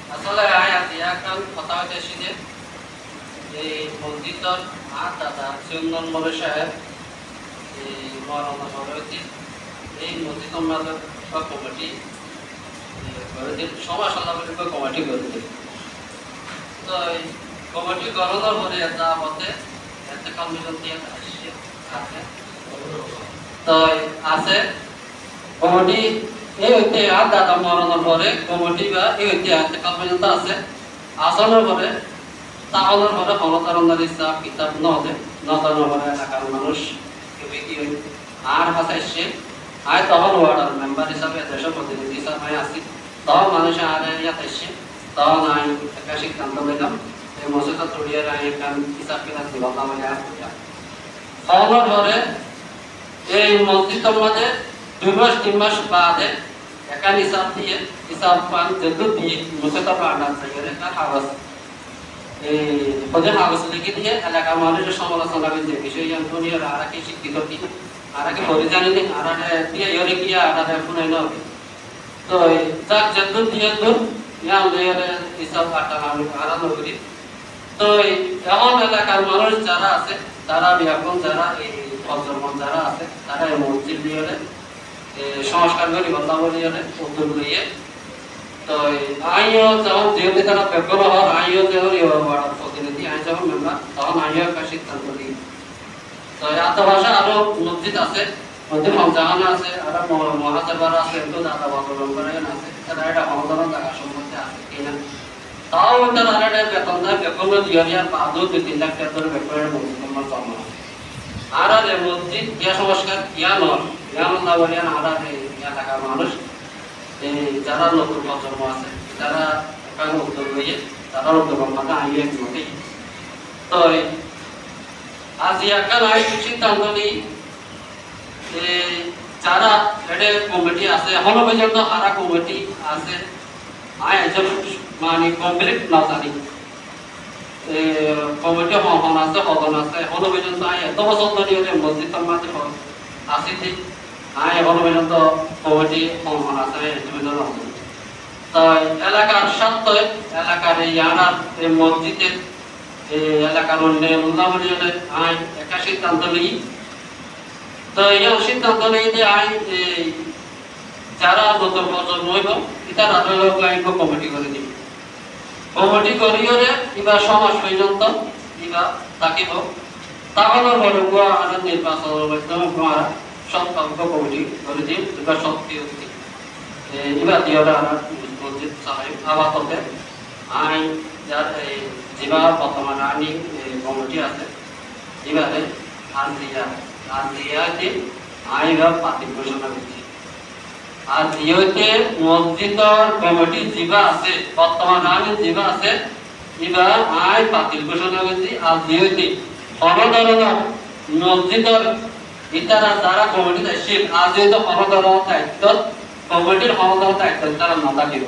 আসলে এখন কথা হইতেছি যে এই মসজিদর আর দাদা সিউন্দন মরে সাহেব এই মহারণা সভাপতি এই মসজিদ আমাদের কমিটি সমাজ সন্ধানের কমিটি করে দিল। তো এই কমিটি গঠনের পরে একটা মতে একটা কমিশন দিয়ে আছে তো আছে কমিটি এই হইতে আর দাদা মরণের পরে কমিটি বা এই হইতে একটা কমিশন আছে আসনের পরে তাহলের পরে হলতারণের হিসাব কিতাব নদের পরে এলাকার মানুষ কি আর হাসাইছে আয় তখন ওয়ার্ডার মেম্বার হিসাবে দেশের প্রতিনিধি হিসাবে আসি তখন মানুষ আর ইয়াত এসছে তখন আমি একটা সিদ্ধান্ত নিলাম এই মসজিদটা তড়িয়ে এখান হিসাব কিতাব দিলাম আমাকে হওয়ার পরে এই মসজিদের মধ্যে 2 মাস 3 মাস বাদে এখান হিসাব পান যেহেতু দিয়ে মসজিদটা আন্ডার থেকে একটা কাগজ এই ওদের কাগজ লিখে দিয়ে এলাকার মানুষের সমালোচনা করছে বিষয় জানতো আর কি শিক্ষিত কি আর কি পরিজানি নেই আর দিয়ে ইয়ে কি আর শুনে না তো যাক যেহেতু দিয়ে তো হিসাব কাটা আরাম করি তো এমন এলাকার মানুষ যারা আছে তারা এখন যারা এই প্রজন্ম যারা আছে তারা এই মসজিদ দিয়ে সংস্কার করি বন্ধাবলী উদ্যোগ লইয়ে তো আইও যখন যেহেতু তারা পেপার হওয়ার আইও যখন ওয়ার্ডার প্রতিনিধি আই যখন মেম্বার তখন আইও একটা সিদ্ধান্ত নিই তো এত ভাষা আরো মসজিদ আছে মসজিদ জাহানা আছে আর মহাজাবার আছে কিন্তু দাদা বাবা মেম্বার আছে তারা এটা অনুদান টাকা সম্পত্তি আছে কিনা তাও তারা এটা বেতন দেয় বেতন দিয়ে বাদও 2-3 লাখ টাকা ধরে বেতনের মসজিদ আমার জমা আর মসজিদ ইয়া সংস্কার ইয়া নয় ইয়া না বলে আর এলাকার মানুষ যারা নতুন প্রজন্ম আছে তারা এখানে উদ্যোগ নিয়ে তারা উদ্যোগ মানে আইয়ে একমতে তো আজ এখানে আই সিদ্ধান্ত নিই যারা এটা কমিটি আছে এখনো পর্যন্ত আরা কমিটি আছে আই একজন মানে কমপ্লিট না জানি কমিটি হন আছে হদন আছে এখনো পর্যন্ত আই এত বছর ধরে মসজিদ মাঝে আসি ঠিক আই এখনো পর্যন্ত কমিটি হন আছে তো এলাকার স্বার্থে এলাকার এই আনার এই মসজিদের এলাকার উন্নয়ন উন্নয়নের আই একটা সিদ্ধান্ত নিই তো এই সিদ্ধান্ত নিই যে আই যারা নতুন প্রজন্ম হইব তারা কমিটি করে দিব কমিটি করিয়ে এবার সমাজ পর্যন্ত এবার থাকিব তাহলে বড় আর নির্বাচনের মাধ্যমে আমরা সৎকাঙ্ক কমিটি করে দিই এবার শক্তি এবার দিয়ে মসজিদ সাহেব আবাদতে আইন যার যেবা বর্তমানে আইনি কমিটি আছে এবারে আর দিয়াতে আইন পাতি ঘোষণা করছি আর দিয়েতে মসজিদর কমিটি যেবা আছে বর্তমানে আইন যেবা আছে এবার আইন বাতিল ঘোষণা করছি আর দিয়েতে অনধরণের মসজিদর ইতারা যারা কমিটিতে শিব আজ যেহেতু অনধরণের দায়িত্ব কমিটির অনধরণের দায়িত্ব তারা না থাকিব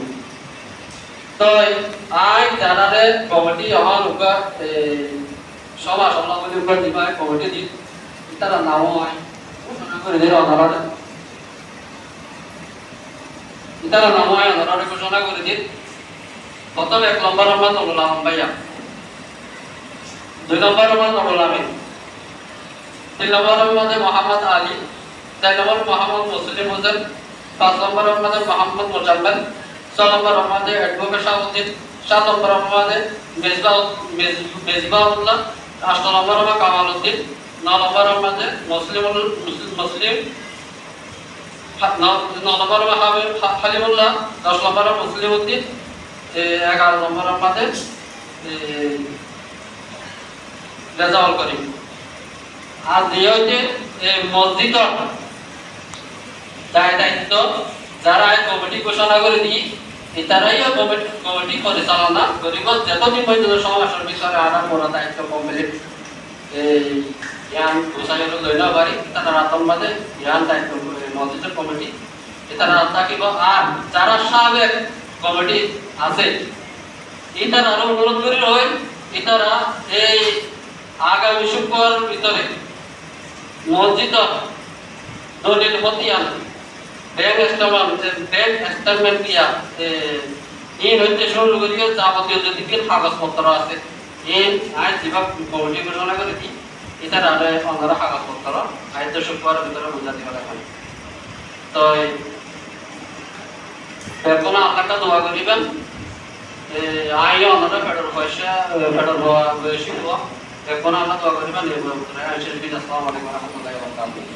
তো আই যারা কমিটি হওয়ার উপর সমাজ সমাজের উপর দিবা কমিটি দি তারা নাও হয় ঘোষণা করে দিল অনারে তারা নাম হয় অনারে ঘোষণা করে দিল প্রথম 1 নম্বর আমরা তবলাম ভাইয়া 2 নম্বর আমরা তবলামে 3 নম্বর আমাদের মোহাম্মদ আলী 4 নম্বর মোহাম্মদ মুসলিম হোসেন 5 নম্বর আমাদের মোহাম্মদ মোজাম্মেল 6 নম্বর আমাদের অ্যাডভোকেট শাহউদ্দিন 7 নম্বর আমাদের মেজবাউল্লাহ 8 নম্বর আমাদের কামালউদ্দিন 9 নম্বর আমাদের মুসলিম 9 নম্বর হালিমুল্লাহ 10 নম্বর মুসলিম উদ্দিন 11 নম্বর আমাদের রেজাউল করিম আর দিয়েতে মসজিদর দায়িত্ব যারা কমিটি ঘোষণা করে দিই তারাই কমিটি পরিচালনা করিব যতদিন পর্যন্ত সমাজের ভিতরে আনা পড়া দায়িত্ব কমপ্লিট ইয়ান ঘোষণা লইল পারি তারা রাতন বাদে ইয়ান দায়িত্ব মসজিদের কমিটি তারা থাকিব আর যারা সাবেক কমিটি আছে তারা আরো অনুরোধ করি হয় তারা এই আগামী শুক্রবার ভিতরে মসজিদ দলিল হতিয়ান ব্যাংক স্টেটমেন্ট দিয়া ইন হইতে শুরু করিয়া যাবতীয় যদি কি কাগজপত্র আছে ইন আজ যেভাবে কমিটি ঘোষণা করে কি এটা আরে অন্যরা কাগজপত্র আজ শুক্রবারের ভিতরে বুঝা দিবা লাগবে তো এখন আপনারা দোয়া করিবেন আইন অন্যরা ফেডার পয়সা ফেডার হওয়া বয়সী হওয়া এখন আমরা দোয়া করিবেন এই আসসালামু আলাইকুম ওয়া রাহমাতুল্লাহি ওয়া বারাকাতুহু